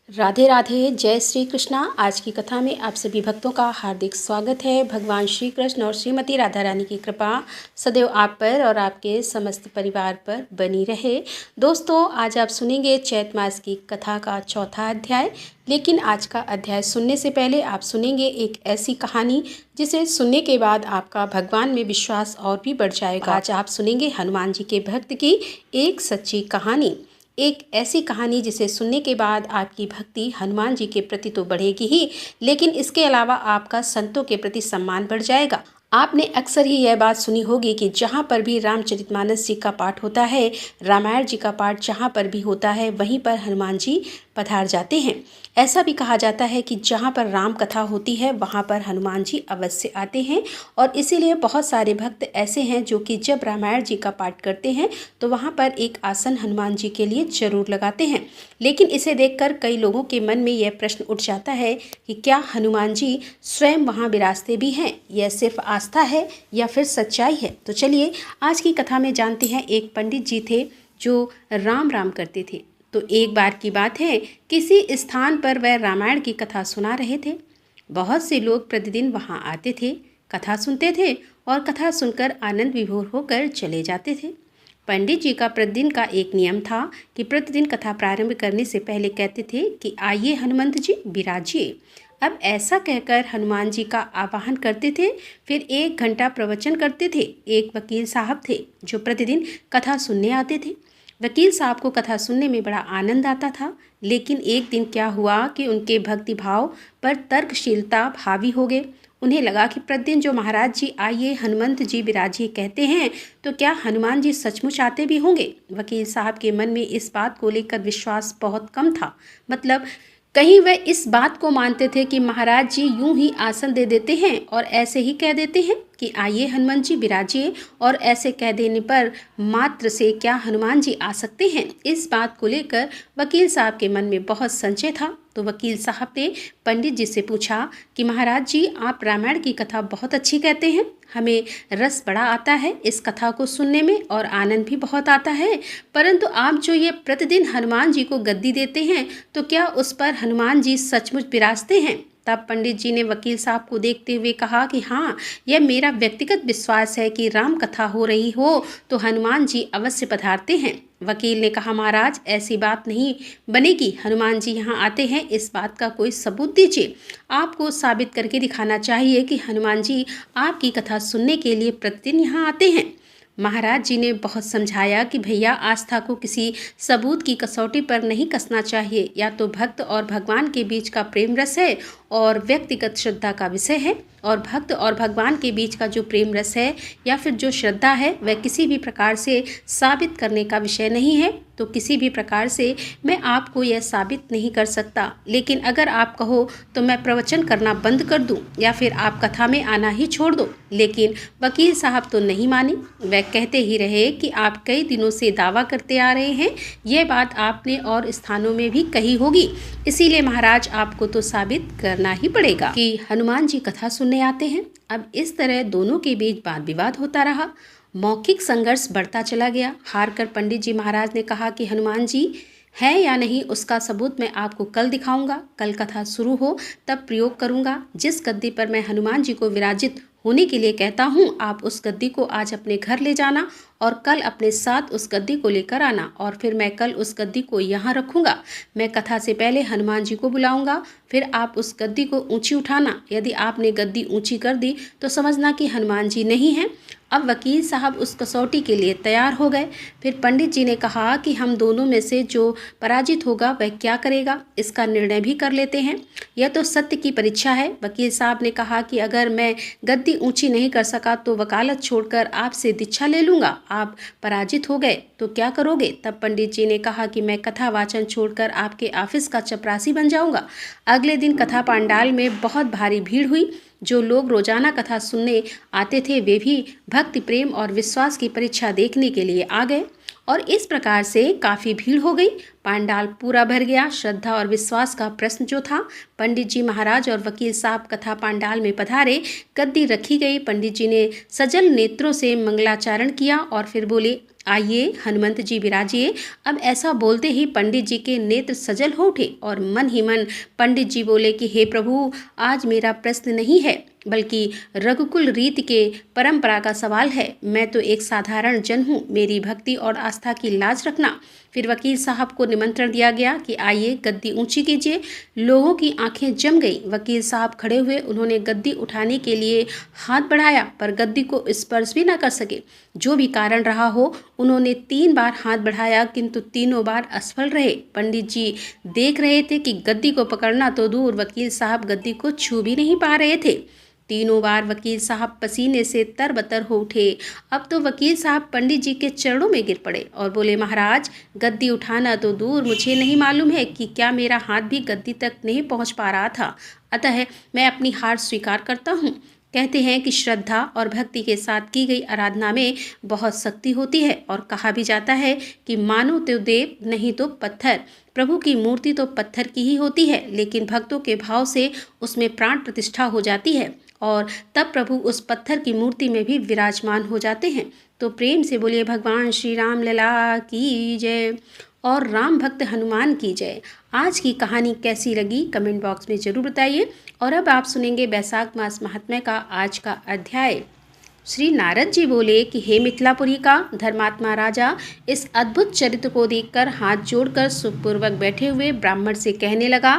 राधे राधे, जय श्री कृष्णा। आज की कथा में आप सभी भक्तों का हार्दिक स्वागत है। भगवान श्री कृष्ण और श्रीमती राधा रानी की कृपा सदैव आप पर और आपके समस्त परिवार पर बनी रहे। दोस्तों, आज आप सुनेंगे चैत मास की कथा का चौथा अध्याय। लेकिन आज का अध्याय सुनने से पहले आप सुनेंगे एक ऐसी कहानी जिसे सुनने के बाद आपका भगवान में विश्वास और भी बढ़ जाएगा। आज आप सुनेंगे हनुमान जी के भक्त की एक सच्ची कहानी, एक ऐसी कहानी जिसे सुनने के बाद आपकी भक्ति हनुमान जी के प्रति तो बढ़ेगी ही, लेकिन इसके अलावा आपका संतों के प्रति सम्मान बढ़ जाएगा। आपने अक्सर ही यह बात सुनी होगी कि जहाँ पर भी रामचरितमानस जी का पाठ होता है, रामायण जी का पाठ जहाँ पर भी होता है, वहीं पर हनुमान जी पधार जाते हैं। ऐसा भी कहा जाता है कि जहाँ पर राम कथा होती है वहाँ पर हनुमान जी अवश्य आते हैं, और इसीलिए बहुत सारे भक्त ऐसे हैं जो कि जब रामायण जी का पाठ करते हैं तो वहाँ पर एक आसन हनुमान जी के लिए जरूर लगाते हैं। लेकिन इसे देखकर कई लोगों के मन में यह प्रश्न उठ जाता है कि क्या हनुमान जी स्वयं वहाँ विराजते भी हैं? यह सिर्फ आस्था है या फिर सच्चाई है? तो चलिए आज की कथा में जानते हैं। एक पंडित जी थे जो राम राम करते थे। तो एक बार की बात है, किसी स्थान पर वह रामायण की कथा सुना रहे थे। बहुत से लोग प्रतिदिन वहाँ आते थे, कथा सुनते थे और कथा सुनकर आनंद विभोर होकर चले जाते थे। पंडित जी का प्रतिदिन का एक नियम था कि प्रतिदिन कथा प्रारंभ करने से पहले कहते थे कि आइए हनुमंत जी विराजिए। अब ऐसा कहकर हनुमान जी का आवाहन करते थे। फिर 1 घंटा प्रवचन करते थे। एक वकील साहब थे जो प्रतिदिन कथा सुनने आते थे। वकील साहब को कथा सुनने में बड़ा आनंद आता था। लेकिन एक दिन क्या हुआ कि उनके भक्ति भाव पर तर्कशीलता हावी हो गए। उन्हें लगा कि प्रतिदिन जो महाराज जी आइए हनुमंत जी विराजिए कहते हैं, तो क्या हनुमान जी सचमुच आते भी होंगे? वकील साहब के मन में इस बात को लेकर विश्वास बहुत कम था। मतलब कहीं वह इस बात को मानते थे कि महाराज जी यूं ही आसन दे देते हैं और ऐसे ही कह देते हैं कि आइए हनुमान जी विराजिए, और ऐसे कह देने पर मात्र से क्या हनुमान जी आ सकते हैं? इस बात को लेकर वकील साहब के मन में बहुत संशय था। तो वकील साहब ने पंडित जी से पूछा कि महाराज जी, आप रामायण की कथा बहुत अच्छी कहते हैं, हमें रस बड़ा आता है इस कथा को सुनने में और आनंद भी बहुत आता है, परंतु आप जो ये प्रतिदिन हनुमान जी को गद्दी देते हैं, तो क्या उस पर हनुमान जी सचमुच विराजते हैं? तब पंडित जी ने वकील साहब को देखते हुए कहा कि हाँ, यह मेरा व्यक्तिगत विश्वास है कि राम कथा हो रही हो तो हनुमान जी अवश्य पधारते हैं। वकील ने कहा, महाराज ऐसी बात नहीं बनेगी, हनुमान जी यहाँ आते हैं, इस बात का कोई सबूत दीजिए। आपको साबित करके दिखाना चाहिए कि हनुमान जी आपकी कथा सुनने के लिए प्रतिदिन यहाँ आते हैं। महाराज जी ने बहुत समझाया कि भैया, आस्था को किसी सबूत की कसौटी पर नहीं कसना चाहिए। या तो भक्त और भगवान के बीच का प्रेम रस है और व्यक्तिगत श्रद्धा का विषय है, और भक्त और भगवान के बीच का जो प्रेम रस है या फिर जो श्रद्धा है वह किसी भी प्रकार से साबित करने का विषय नहीं है। तो किसी भी प्रकार से मैं आपको यह साबित नहीं कर सकता। लेकिन अगर आप कहो तो मैं प्रवचन करना बंद कर दूं या फिर आप कथा में आना ही छोड़ दो। लेकिन वकील साहब तो नहीं माने। वह कहते ही रहे कि आप कई दिनों से दावा करते आ रहे हैं, यह बात आपने और स्थानों में भी कही होगी, इसीलिए महाराज आपको तो साबित करना ही पड़ेगा कि हनुमान जी कथा सुनने आते हैं। अब इस तरह दोनों के बीच वाद विवाद होता रहा। मौखिक संघर्ष बढ़ता चला गया। हार कर पंडित जी महाराज ने कहा कि हनुमान जी है या नहीं उसका सबूत मैं आपको कल दिखाऊंगा। कल कथा शुरू हो तब प्रयोग करूंगा। जिस गद्दी पर मैं हनुमान जी को विराजित होने के लिए कहता हूँ, आप उस गद्दी को आज अपने घर ले जाना और कल अपने साथ उस गद्दी को लेकर आना, और फिर मैं कल उस गद्दी को यहाँ रखूँगा। मैं कथा से पहले हनुमान जी को बुलाऊँगा, फिर आप उस गद्दी को ऊंची उठाना। यदि आपने गद्दी ऊंची कर दी तो समझना कि हनुमान जी नहीं हैं। अब वकील साहब उस कसौटी के लिए तैयार हो गए। फिर पंडित जी ने कहा कि हम दोनों में से जो पराजित होगा वह क्या करेगा, इसका निर्णय भी कर लेते हैं। यह तो सत्य की परीक्षा है। वकील साहब ने कहा कि अगर मैं गद्दी ऊंची नहीं कर सका तो वकालत छोड़कर आपसे दीक्षा ले लूँगा। आप पराजित हो गए तो क्या करोगे? तब पंडित जी ने कहा कि मैं कथा वाचन छोड़कर आपके ऑफिस का चपरासी बन जाऊँगा। अगले दिन कथा पांडाल में बहुत भारी भीड़ हुई। जो लोग रोजाना कथा सुनने आते थे वे भी भक्ति, प्रेम और विश्वास की परीक्षा देखने के लिए आ गए, और इस प्रकार से काफ़ी भीड़ हो गई। पांडाल पूरा भर गया। श्रद्धा और विश्वास का प्रश्न जो था, पंडित जी महाराज और वकील साहब कथा पांडाल में पधारे। गद्दी रखी गई। पंडित जी ने सजल नेत्रों से मंगलाचारण किया और फिर बोले, आइए हनुमंत जी विराजिए। अब ऐसा बोलते ही पंडित जी के नेत्र सजल हो उठे और मन ही मन पंडित जी बोले कि हे प्रभु, आज मेरा प्रश्न नहीं है बल्कि रघुकुल रीति के परंपरा का सवाल है। मैं तो एक साधारण जन हूँ, मेरी भक्ति और आस्था की लाज रखना। फिर वकील साहब को निमंत्रण दिया गया कि आइए गद्दी ऊंची कीजिए। लोगों की आंखें जम गई। वकील साहब खड़े हुए, उन्होंने गद्दी उठाने के लिए हाथ बढ़ाया पर गद्दी को स्पर्श भी न कर सके। जो भी कारण रहा हो, उन्होंने 3 बार हाथ बढ़ाया किंतु तीनों बार असफल रहे। पंडित जी देख रहे थे कि गद्दी को पकड़ना तो दूर, वकील साहब गद्दी को छू भी नहीं पा रहे थे। तीनों बार वकील साहब पसीने से तरबतर हो उठे। अब तो वकील साहब पंडित जी के चरणों में गिर पड़े और बोले, महाराज, गद्दी उठाना तो दूर, मुझे नहीं मालूम है कि क्या मेरा हाथ भी गद्दी तक नहीं पहुंच पा रहा था, अतः मैं अपनी हार स्वीकार करता हूँ। कहते हैं कि श्रद्धा और भक्ति के साथ की गई आराधना में बहुत शक्ति होती है और कहा भी जाता है कि मानो तो देव, नहीं तो पत्थर। प्रभु की मूर्ति तो पत्थर की ही होती है, लेकिन भक्तों के भाव से उसमें प्राण प्रतिष्ठा हो जाती है और तब प्रभु उस पत्थर की मूर्ति में भी विराजमान हो जाते हैं। तो प्रेम से बोलिए भगवान श्री राम लला की जय और राम भक्त हनुमान की जय। आज की कहानी कैसी लगी कमेंट बॉक्स में ज़रूर बताइए। और अब आप सुनेंगे बैसाख मास महात्म्य का आज का अध्याय। श्री नारद जी बोले कि हे मिथिलापुरी का धर्मात्मा राजा, इस अद्भुत चरित्र को देखकर हाथ जोड़कर सुखपूर्वक बैठे हुए ब्राह्मण से कहने लगा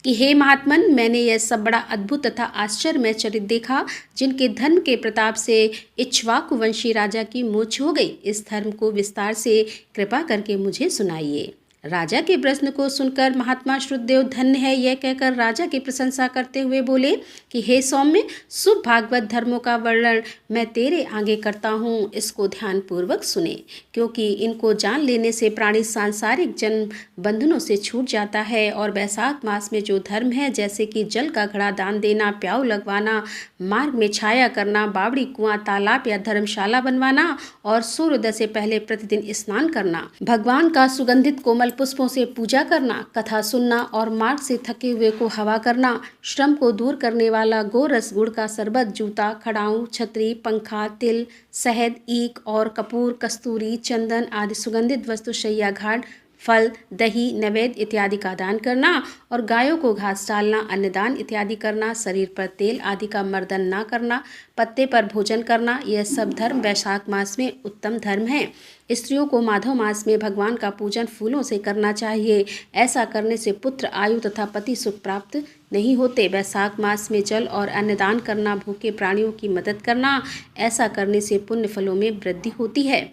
कि हे महात्मन, मैंने यह सब बड़ा अद्भुत तथा आश्चर्यमय चरित्र देखा, जिनके धर्म के प्रताप से इक्ष्वाकु वंशी राजा की मूर्छ हो गई। इस धर्म को विस्तार से कृपा करके मुझे सुनाइए। राजा के प्रश्न को सुनकर महात्मा श्रुतदेव धन्य है यह कहकर राजा की प्रशंसा करते हुए बोले कि हे सौम्य, शुभ भागवत धर्मों का वर्णन मैं तेरे आगे करता हूँ, इसको ध्यान पूर्वक सुने, क्योंकि इनको जान लेने से प्राणी सांसारिक जन्म बंधनों से छूट जाता है। और बैसाख मास में जो धर्म है, जैसे कि जल का घड़ा दान देना, प्याऊ लगवाना, मार्ग में छाया करना, बावड़ी कुआं, तालाब या धर्मशाला बनवाना और सूर्योदय से पहले प्रतिदिन स्नान करना, भगवान का सुगंधित कोमल पुष्पों से पूजा करना, कथा सुनना और मार्ग से थके हुए को हवा करना, श्रम को दूर करने वाला गोरस, गुड़ का शरबत, जूता, खड़ाऊं, छतरी, पंखा, तिल, शहद, ईख और कपूर, कस्तूरी, चंदन आदि सुगंधित वस्तु, शैया घाट, फल, दही, नैवेद्य इत्यादि का दान करना और गायों को घास डालना, अन्नदान इत्यादि करना, शरीर पर तेल आदि का मर्दन ना करना, पत्ते पर भोजन करना, यह सब धर्म वैशाख मास में उत्तम धर्म है। स्त्रियों को माधव मास में भगवान का पूजन फूलों से करना चाहिए। ऐसा करने से पुत्र, आयु तथा पति सुख प्राप्त नहीं होते। वैशाख मास में जल और अन्नदान करना, भूखे प्राणियों की मदद करना, ऐसा करने से पुण्य फलों में वृद्धि होती है।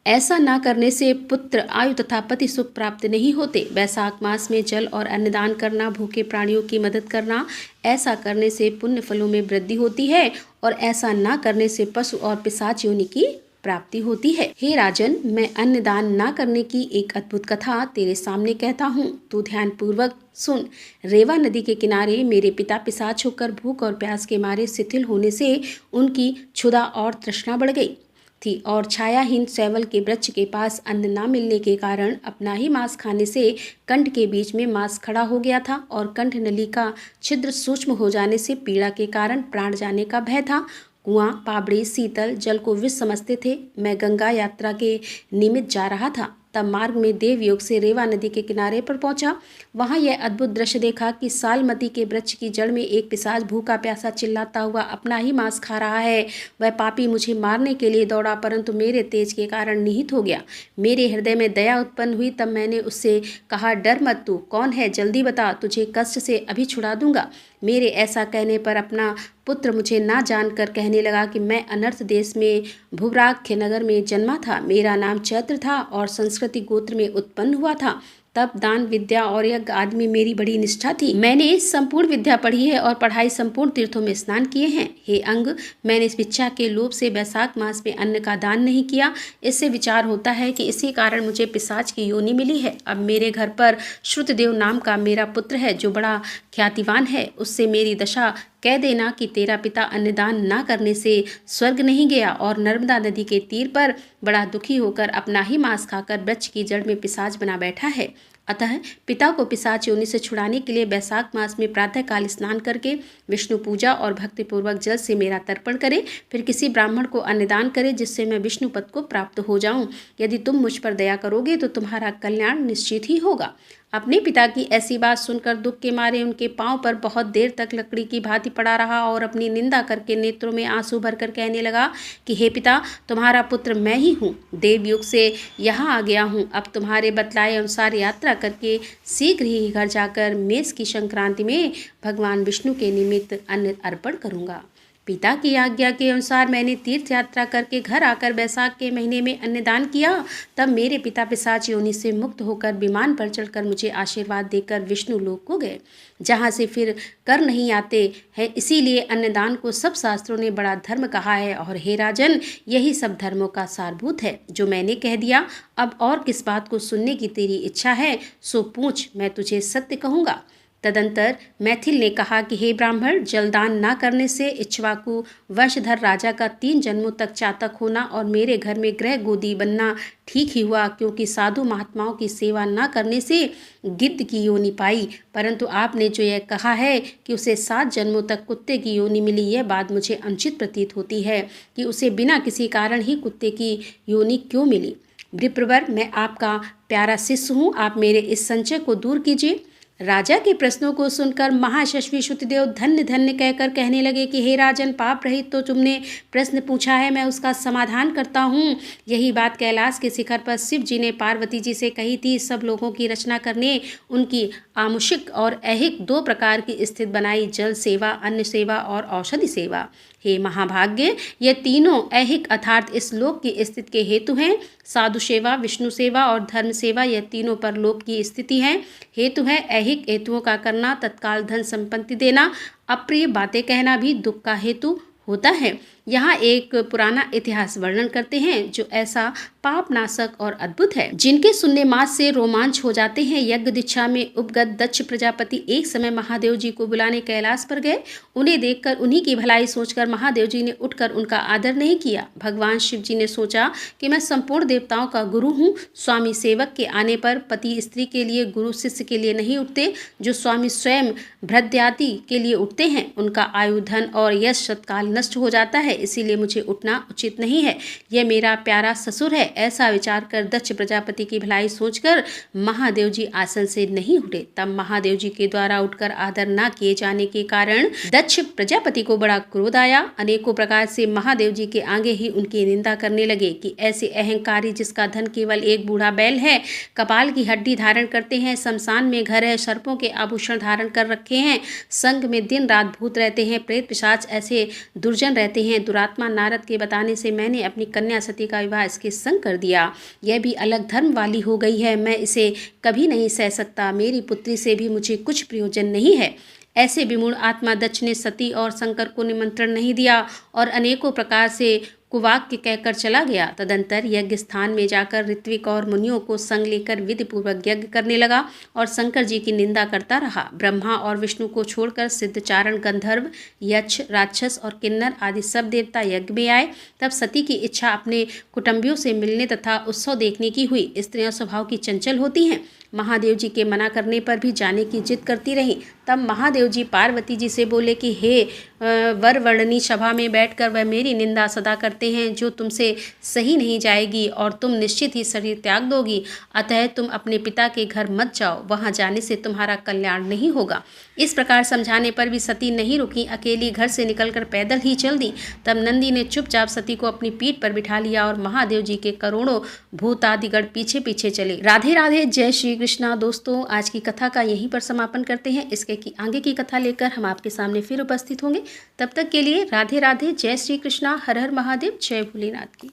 ऐसा ना करने से पुत्र, आयु तथा पति सुख प्राप्त नहीं होते। वैशाख मास में जल और अन्नदान करना, भूखे प्राणियों की मदद करना, ऐसा करने से पुण्य फलों में वृद्धि होती है और ऐसा ना करने से पशु और पिशाच योनि की प्राप्ति होती है। हे राजन, मैं अन्नदान ना करने की एक अद्भुत कथा तेरे सामने कहता हूँ, तू ध्यान पूर्वक सुन। रेवा नदी के किनारे मेरे पिता पिशाच होकर भूख और प्यास के मारे शिथिल होने से उनकी क्षुधा और तृष्णा बढ़ गई थी और छायाहीन सैवल के वृक्ष के पास अन्न न मिलने के कारण अपना ही मांस खाने से कंठ के बीच में मांस खड़ा हो गया था और कंठ नली का छिद्र सूक्ष्म हो जाने से पीड़ा के कारण प्राण जाने का भय था। कुआं, पाबड़ी, शीतल जल को विष समझते थे। मैं गंगा यात्रा के निमित्त जा रहा था, तब मार्ग में देवयोग से रेवा नदी के किनारे पर पहुंचा। वहां यह अद्भुत दृश्य देखा कि सालमती के वृक्ष की जड़ में एक पिशाच भूखा प्यासा चिल्लाता हुआ अपना ही मांस खा रहा है। वह पापी मुझे मारने के लिए दौड़ा, परंतु मेरे तेज के कारण निहित हो गया। मेरे हृदय में दया उत्पन्न हुई, तब मैंने उससे कहा, डर मत, तू कौन है, जल्दी बता, तुझे कष्ट से अभी छुड़ा दूंगा। मेरे ऐसा कहने पर अपना पुत्र मुझे ना जानकर कहने लगा कि मैं अनर्थ देश में भुवराख्य नगर में जन्मा था। मेरा नाम चैत्र था और संस्कृति गोत्र में उत्पन्न हुआ था। तप, दान, विद्या और यज्ञ आदि में मेरी बड़ी निष्ठा थी। मैंने संपूर्ण विद्या पढ़ी है और पढ़ाई संपूर्ण तीर्थों में स्नान किए हैं। हे अंग, मैंने इस इच्छा के लोभ से वैशाख मास में अन्न का दान नहीं किया। इससे विचार होता है कि इसी कारण मुझे पिशाच की योनि मिली है। अब मेरे घर पर श्रुतदेव नाम का मेरा पुत्र है जो बड़ा ख्यातिवान है। उससे मेरी दशा कह देना कि तेरा पिता अन्नदान ना करने से स्वर्ग नहीं गया और नर्मदा नदी के तीर पर बड़ा दुखी होकर अपना ही मांस खाकर वृक्ष की जड़ में पिशाच बना बैठा है। अतः पिता को पिशाच योनि से छुड़ाने के लिए वैशाख मास में प्रातःकाल स्नान करके विष्णु पूजा और भक्तिपूर्वक जल से मेरा तर्पण करे, फिर किसी ब्राह्मण को अन्नदान करे, जिससे मैं विष्णु पद को प्राप्त हो जाऊं। यदि तुम मुझ पर दया करोगे तो तुम्हारा कल्याण निश्चित ही होगा। अपने पिता की ऐसी बात सुनकर दुख के मारे उनके पांव पर बहुत देर तक लकड़ी की भांति पड़ा रहा और अपनी निंदा करके नेत्रों में आंसू भरकर कहने लगा कि हे पिता, तुम्हारा पुत्र मैं ही हूँ, देवयुग से यहाँ आ गया हूँ। अब तुम्हारे बतलाए अनुसार यात्रा करके शीघ्र ही घर जाकर मेष की संक्रांति में भगवान विष्णु के निमित्त अन्न अर्पण करूँगा। पिता की आज्ञा के अनुसार मैंने तीर्थ यात्रा करके घर आकर वैशाख के महीने में अन्नदान किया। तब मेरे पिता पिशाच योनि से मुक्त होकर विमान पर चढ़कर मुझे आशीर्वाद देकर विष्णु लोक को गए, जहाँ से फिर कर नहीं आते हैं। इसीलिए अन्नदान को सब शास्त्रों ने बड़ा धर्म कहा है। और हे राजन, यही सब धर्मों का सारभूत है जो मैंने कह दिया। अब और किस बात को सुनने की तेरी इच्छा है, सो पूछ, मैं तुझे सत्य कहूँगा। तदंतर मैथिल ने कहा कि हे ब्राह्मण, जलदान न करने से इक्ष्वाकु वंशधर राजा का 3 जन्मों तक चातक होना और मेरे घर में ग्रह गोदी बनना ठीक ही हुआ, क्योंकि साधु महात्माओं की सेवा न करने से गिद्ध की योनि पाई। परंतु आपने जो यह कहा है कि उसे 7 जन्मों तक कुत्ते की योनि मिली, यह बात मुझे अनुचित प्रतीत होती है कि उसे बिना किसी कारण ही कुत्ते की योनि क्यों मिली। विप्रवर, मैं आपका प्यारा शिष्य हूँ, आप मेरे इस संशय को दूर कीजिए। राजा के प्रश्नों को सुनकर महायशस्वी श्रुतदेव धन्य धन्य कहकर कहने लगे कि हे राजन, पाप रहित तो तुमने प्रश्न पूछा है, मैं उसका समाधान करता हूँ। यही बात कैलाश के शिखर पर शिव जी ने पार्वती जी से कही थी। सब लोगों की रचना करने उनकी आमुषिक और ऐहिक 2 प्रकार की स्थिति बनाई, जल सेवा, अन्न सेवा और औषधि सेवा। हे महाभाग्य, ये तीनों ऐहिक अर्थात इस लोक की स्थिति के हेतु हैं। साधु सेवा, विष्णु सेवा और धर्म सेवा, यह तीनों परलोक की स्थिति हैं। हेतु है ऐहिक हेतुओं का करना, तत्काल धन संपत्ति देना, अप्रिय बातें कहना भी दुख का हेतु होता है। यहाँ एक पुराना इतिहास वर्णन करते हैं जो ऐसा पाप नाशक और अद्भुत है, जिनके सुनने मात्र से रोमांच हो जाते हैं। यज्ञ दीक्षा में उपगत दक्ष प्रजापति एक समय महादेव जी को बुलाने कैलाश पर गए। उन्हें देखकर उन्हीं की भलाई सोचकर महादेव जी ने उठकर उनका आदर नहीं किया। भगवान शिव जी ने सोचा कि मैं संपूर्ण देवताओं का गुरु हूँ। स्वामी सेवक के आने पर पति स्त्री के लिए, गुरु शिष्य के लिए नहीं उठते। जो स्वामी स्वयं भृत्यादि के लिए उठते हैं, उनका आयु, धन और यश तत्काल नष्ट हो जाता है। इसीलिए मुझे उठना उचित नहीं है। यह मेरा प्यारा ससुर है। ऐसा विचार कर दक्ष प्रजापति की भलाई सोचकर महादेव जी आसन से नहीं उठे। तब महादेव जी के द्वारा उठकर आदर न किए जाने के कारण दक्ष प्रजापति को बड़ा क्रोध आया। अनेकों प्रकार से महादेव जी के आगे ही उनकी निंदा करने लगे कि ऐसे अहंकारी, जिसका धन केवल एक बूढ़ा बैल है, कपाल की हड्डी धारण करते हैं, शमशान में घर है, सर्पों के आभूषण धारण कर रखे हैं, संग में दिन रात भूत रहते हैं, प्रेत पिशाच ऐसे दुर्जन रहते हैं। दुरात्मा नारद के बताने से मैंने अपनी कन्या सती का विवाह इसके संग कर दिया। यह भी अलग धर्म वाली हो गई है, मैं इसे कभी नहीं सह सकता। मेरी पुत्री से भी मुझे कुछ प्रयोजन नहीं है। ऐसे विमूढ़ आत्मा दक्ष ने सती और शंकर को निमंत्रण नहीं दिया और अनेकों प्रकार से कुवाक्य कहकर चला गया। तदंतर यज्ञ स्थान में जाकर ऋत्विक और मुनियों को संग लेकर विधि पूर्वक यज्ञ करने लगा और शंकर जी की निंदा करता रहा। ब्रह्मा और विष्णु को छोड़कर सिद्ध, चारण, गंधर्व, यक्ष, राक्षस और किन्नर आदि सब देवता यज्ञ में आए। तब सती की इच्छा अपने कुटुंबियों से मिलने तथा उत्सव देखने की हुई। स्त्रियां स्वभाव की चंचल होती हैं। महादेव जी के मना करने पर भी जाने की जिद करती रहीं। तब महादेव जी पार्वती जी से बोले कि हे वरवर्णनी सभा में बैठकर वह मेरी निंदा सदा करते हैं, जो तुमसे सही नहीं जाएगी और तुम निश्चित ही शरीर त्याग दोगी। अतः तुम अपने पिता के घर मत जाओ, वहां जाने से तुम्हारा कल्याण नहीं होगा। इस प्रकार समझाने पर भी सती नहीं रुकी, अकेली घर से निकलकर पैदल ही चल दी। तब नंदी ने चुपचाप सती को अपनी पीठ पर बिठा लिया और महादेव जी के करोड़ों भूतादिगण पीछे पीछे चले। राधे राधे, जय श्री कृष्णा। दोस्तों, आज की कथा का यहीं पर समापन करते हैं। इसके आगे की कथा लेकर हम आपके सामने फिर उपस्थित होंगे। तब तक के लिए राधे राधे, जय श्री कृष्णा, हर हर महादेव, जय भोलेनाथ की।